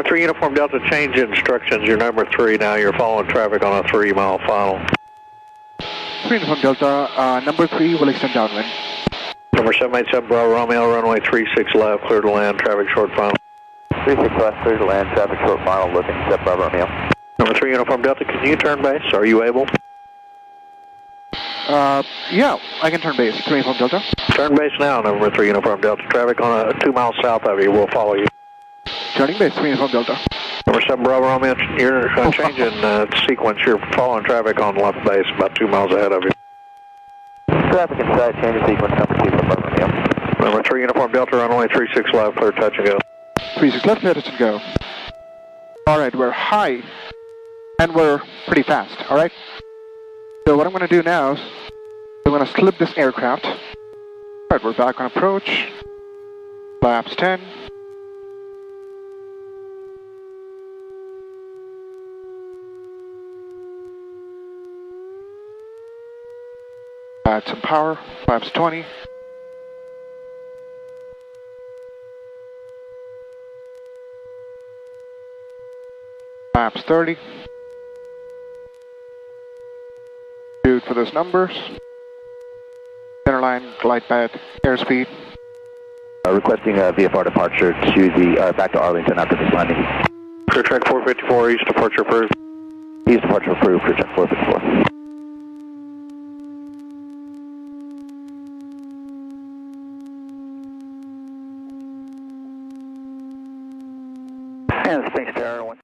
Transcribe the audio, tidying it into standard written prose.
3 Uniform Delta, change instructions. You're number 3 now. You're following traffic on a 3-mile final. 3 Uniform Delta, number 3 will extend downwind. Number 787 Bravo Romeo, runway 36 left, clear to land, traffic short final. 36 left, clear to land, traffic short final, looking, step Bravo Romeo. Number 3 Uniform Delta, can you turn base? Are you able? Yeah, I can turn base. 3 Uniform Delta. Turn base now, number 3 Uniform Delta. Traffic on a 2 miles south of you. We'll follow you. Turning base, 3 Uniform Delta. Number 7 Bravo Romeo, you're changing sequence. You're following traffic on left base, about 2 miles ahead of you. Traffic inside, change of sequence, number 2 for Bravo Romeo. Number 3 Uniform Delta, runway 36 left, clear touch and go. 36 left, clear touch and go. Alright, we're high, and we're pretty fast, alright? So what I'm going to do now is, I'm going to slip this aircraft. Alright, we're back on approach. Flaps 10. Add some power, flaps 20. Flaps 30. Shoot for those numbers. Centerline, glide path, airspeed. Requesting VFR departure to the, back to Arlington after this landing. Clear track 454, east departure approved. East departure approved, clear track 454. And Space Tower 1.